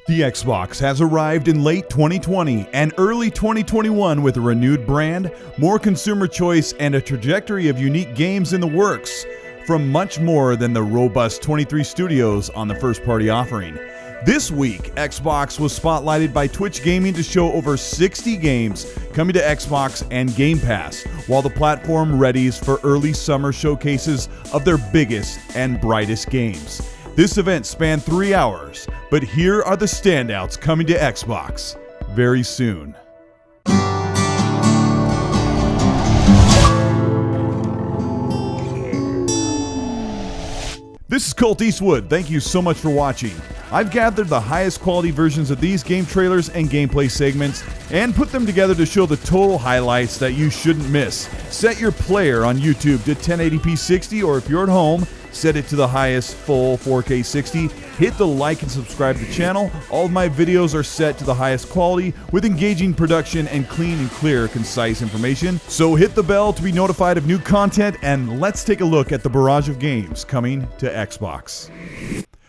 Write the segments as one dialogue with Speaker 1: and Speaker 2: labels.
Speaker 1: The Xbox has arrived in late 2020 and early 2021 with a renewed brand, more consumer choice, and a trajectory of unique games in the works, from much more than the robust 23 studios on the first-party offering. This week, Xbox was spotlighted by TwitchGaming to show over 60 games coming to Xbox and Game Pass, while the platform readies for early summer showcases of their biggest and brightest games. This event spanned 3 hours, but here are the standouts coming to Xbox very soon. This is Colteastwood. Thank you so much for watching. I've gathered the highest quality versions of these game trailers and gameplay segments and put them together to show the total highlights that you shouldn't miss. Set your player on YouTube to 1080p 60, or if you're at home, set it to the highest full 4K 60. Hit the like and subscribe to the channel. All of my videos are set to the highest quality with engaging production and clean and clear, concise information. So hit the bell to be notified of new content, and let's take a look at the barrage of games coming to Xbox.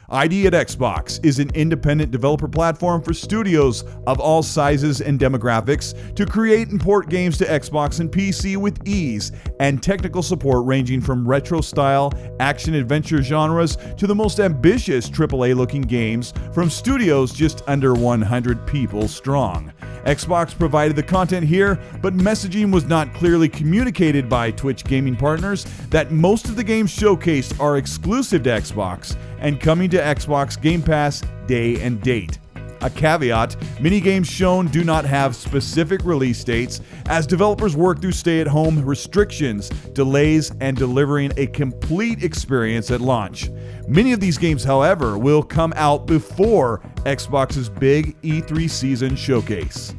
Speaker 1: ID at Xbox is an independent developer platform for studios of all sizes and demographics to create and port games to Xbox and PC with ease, and technical support ranging from retro-style action-adventure genres to the most ambitious AAA-looking games from studios just under 100 people strong. Xbox provided the content here, but messaging was not clearly communicated by TwitchGaming partners that most of the games showcased are exclusive to Xbox and coming to Xbox Game Pass day and date. A caveat, many games shown do not have specific release dates as developers work through stay-at-home restrictions, delays, and delivering a complete experience at launch. Many of these games, however, will come out before Xbox's big E3 season showcase.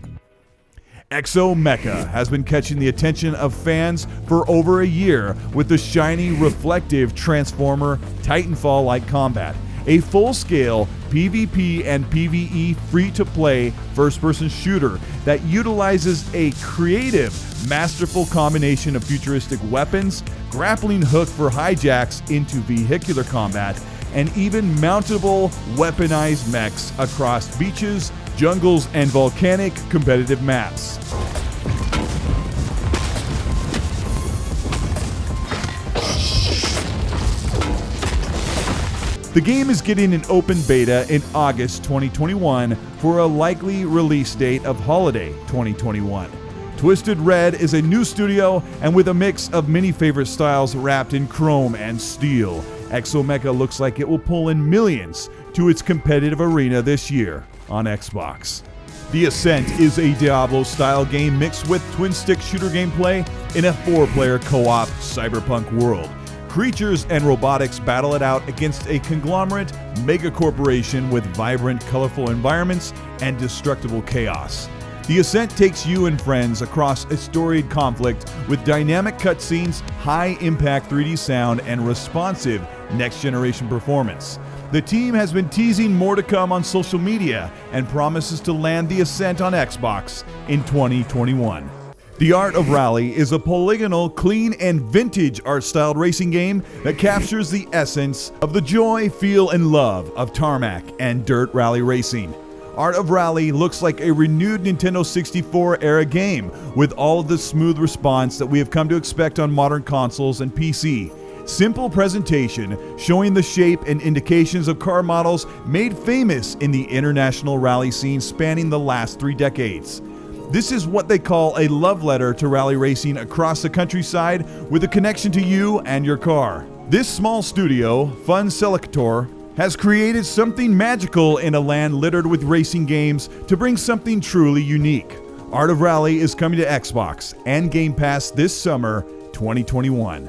Speaker 1: X.O.M.E.K.A has been catching the attention of fans for over a year with the shiny, reflective Transformer Titanfall-like combat, a full-scale PvP and PvE free-to-play first-person shooter that utilizes a creative, masterful combination of futuristic weapons, grappling hook for hijacks into vehicular combat, and even mountable, weaponized mechs across beaches, jungles, and volcanic competitive maps. The game is getting an open beta in August 2021 for a likely release date of holiday 2021. Twisted Red is a new studio, and with a mix of many favorite styles wrapped in chrome and steel, X.O.M.E.K.A looks like it will pull in millions to its competitive arena this year on Xbox. The Ascent is a Diablo-style game mixed with twin-stick shooter gameplay in a 4-player co-op cyberpunk world. Creatures and robotics battle it out against a conglomerate mega-corporation with vibrant, colorful environments and destructible chaos. The Ascent takes you and friends across a storied conflict with dynamic cutscenes, high-impact 3D sound, and responsive next-generation performance. The team has been teasing more to come on social media and promises to land The Ascent on Xbox in 2021. The Art of Rally is a polygonal, clean, and vintage art-styled racing game that captures the essence of the joy, feel, and love of tarmac and dirt rally racing. Art of Rally looks like a renewed Nintendo 64-era game with all of the smooth response that we have come to expect on modern consoles and PC. Simple presentation showing the shape and indications of car models made famous in the international rally scene spanning the last 3 decades. This is what they call a love letter to rally racing across the countryside with a connection to you and your car. This small studio, S.T.A.L.K.E.R, has created something magical in a land littered with racing games to bring something truly unique. Art of Rally is coming to Xbox and Game Pass this summer 2021.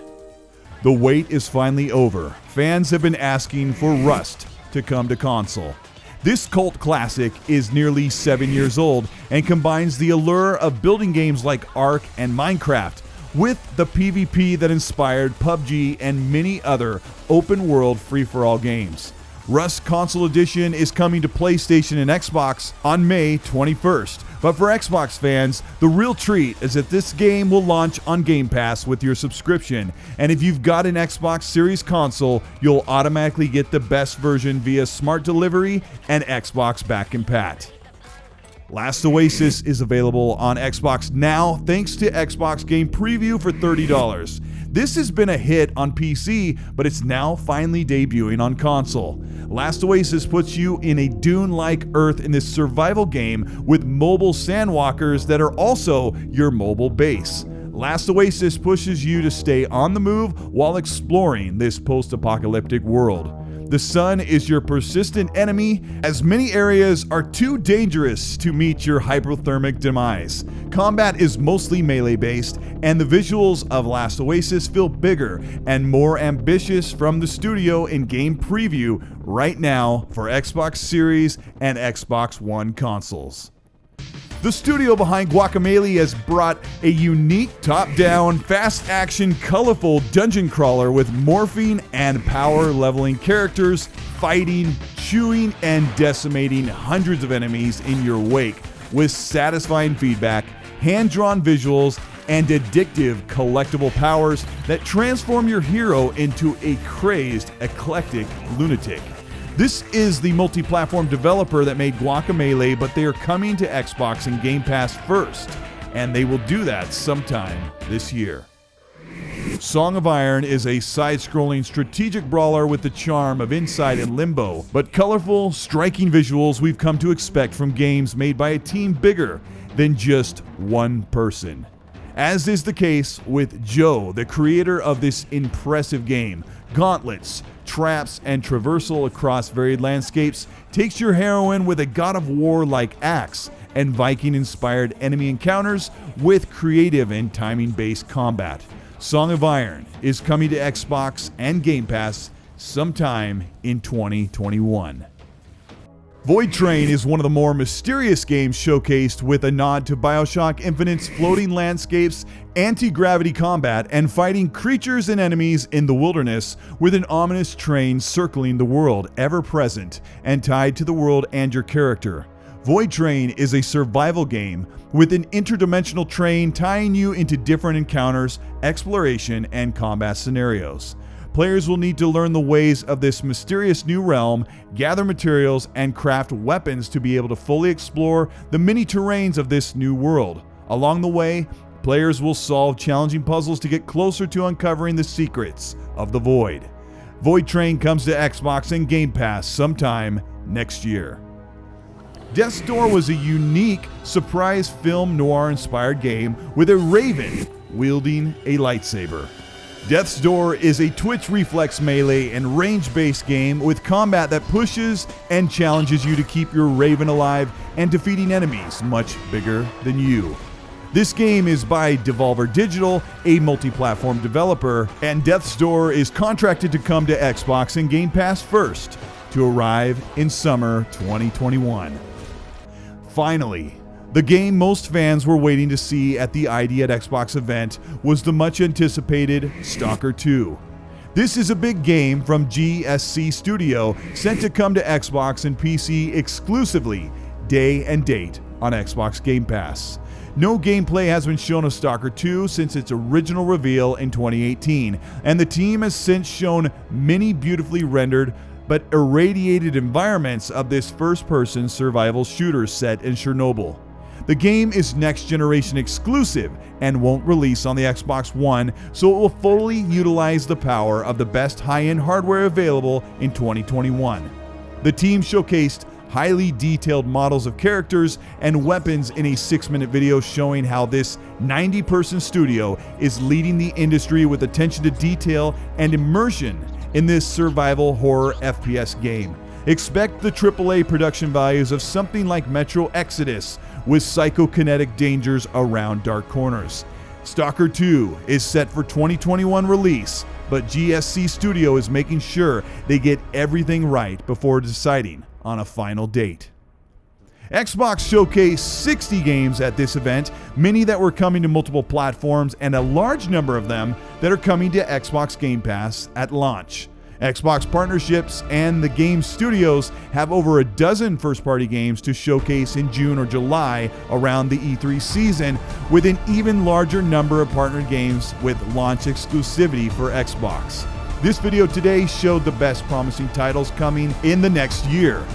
Speaker 1: The wait is finally over. Fans have been asking for Rust to come to console. This cult classic is nearly 7 years old and combines the allure of building games like Ark and Minecraft with the PvP that inspired PUBG and many other open-world free-for-all games. Rust Console Edition is coming to PlayStation and Xbox on May 21st. But for Xbox fans, the real treat is that this game will launch on Game Pass with your subscription. And if you've got an Xbox Series console, you'll automatically get the best version via Smart Delivery and Xbox Back Compat. Last Oasis is available on Xbox now thanks to Xbox Game Preview for $30. This has been a hit on PC, but it's now finally debuting on console. Last Oasis puts you in a Dune-like Earth in this survival game with mobile sandwalkers that are also your mobile base. Last Oasis pushes you to stay on the move while exploring this post-apocalyptic world. The sun is your persistent enemy, as many areas are too dangerous to meet your hypothermic demise. Combat is mostly melee-based, and the visuals of Last Oasis feel bigger and more ambitious from the studio in game preview right now for Xbox Series and Xbox One consoles. The studio behind Guacamelee has brought a unique top-down, fast-action, colorful dungeon crawler with morphing and power-leveling characters, fighting, chewing, and decimating hundreds of enemies in your wake, with satisfying feedback, hand-drawn visuals, and addictive collectible powers that transform your hero into a crazed, eclectic lunatic. This is the multi-platform developer that made Guacamelee, but they are coming to Xbox and Game Pass first, and they will do that sometime this year. Song of Iron is a side-scrolling strategic brawler with the charm of Inside and Limbo, but colorful, striking visuals we've come to expect from games made by a team bigger than just one person. As is the case with Joe, the creator of this impressive game. Gauntlets, traps, and traversal across varied landscapes takes your heroine with a God of War-like axe and Viking-inspired enemy encounters with creative and timing-based combat. Song of Iron is coming to Xbox and Game Pass sometime in 2021. VOIDTRAIN is one of the more mysterious games showcased, with a nod to BioShock Infinite's floating landscapes, anti-gravity combat, and fighting creatures and enemies in the wilderness with an ominous train circling the world, ever present and tied to the world and your character. VOIDTRAIN is a survival game with an interdimensional train tying you into different encounters, exploration, and combat scenarios. Players will need to learn the ways of this mysterious new realm, gather materials, and craft weapons to be able to fully explore the many terrains of this new world. Along the way, players will solve challenging puzzles to get closer to uncovering the secrets of the Void. VOIDTRAIN comes to Xbox and Game Pass sometime next year. Death's Door was a unique, surprise film noir-inspired game with a raven wielding a lightsaber. Death's Door is a twitch reflex melee and range-based game with combat that pushes and challenges you to keep your raven alive and defeating enemies much bigger than you. This game is by Devolver Digital, a multi-platform developer, and Death's Door is contracted to come to Xbox and Game Pass first, to arrive in summer 2021. Finally, the game most fans were waiting to see at the ID at Xbox event was the much-anticipated S.T.A.L.K.E.R 2. This is a big game from GSC Studio, sent to come to Xbox and PC exclusively, day and date, on Xbox Game Pass. No gameplay has been shown of S.T.A.L.K.E.R 2 since its original reveal in 2018, and the team has since shown many beautifully rendered but irradiated environments of this first-person survival shooter set in Chernobyl. The game is next-generation exclusive and won't release on the Xbox One, so it will fully utilize the power of the best high-end hardware available in 2021. The team showcased highly detailed models of characters and weapons in a 6-minute video showing how this 90-person studio is leading the industry with attention to detail and immersion in this survival horror FPS game. Expect the AAA production values of something like Metro Exodus, with psychokinetic dangers around dark corners. S.T.A.L.K.E.R 2 is set for 2021 release, but GSC Studio is making sure they get everything right before deciding on a final date. Xbox showcased 60 games at this event, many that were coming to multiple platforms and a large number of them that are coming to Xbox Game Pass at launch. Xbox partnerships and the game studios have over a dozen first-party games to showcase in June or July around the E3 season, with an even larger number of partnered games with launch exclusivity for Xbox. This video today showed the best promising titles coming in the next year.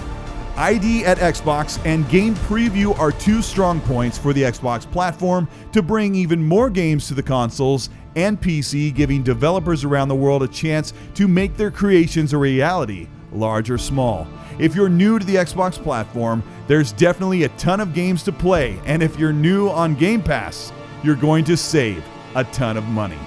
Speaker 1: ID at Xbox and game preview are two strong points for the Xbox platform to bring even more games to the consoles and PC, giving developers around the world a chance to make their creations a reality, large or small. If you're new to the Xbox platform, there's definitely a ton of games to play, and if you're new on Game Pass, you're going to save a ton of money.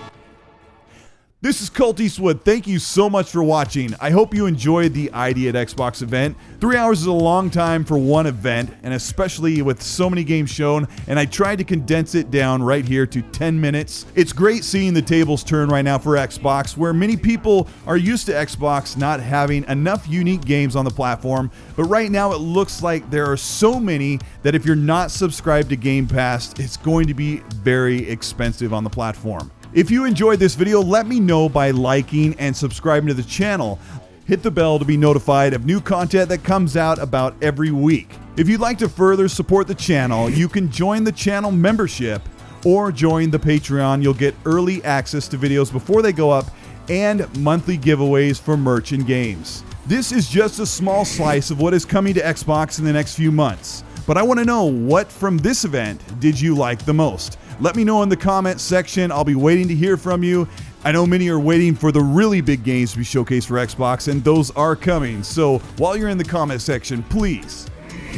Speaker 1: This is Colteastwood. Thank you so much for watching. I hope you enjoyed the ID at Xbox event. 3 hours is a long time for one event, and especially with so many games shown, and I tried to condense it down right here to 10 minutes. It's great seeing the tables turn right now for Xbox, where many people are used to Xbox not having enough unique games on the platform, but right now it looks like there are so many that if you're not subscribed to Game Pass, it's going to be very expensive on the platform. If you enjoyed this video, let me know by liking and subscribing to the channel. Hit the bell to be notified of new content that comes out about every week. If you'd like to further support the channel, you can join the channel membership or join the Patreon. You'll get early access to videos before they go up and monthly giveaways for merch and games. This is just a small slice of what is coming to Xbox in the next few months. But I want to know, what from this event did you like the most? Let me know in the comments section. I'll be waiting to hear from you. I know many are waiting for the really big games to be showcased for Xbox, and those are coming. So while you're in the comment section, please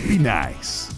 Speaker 1: be nice.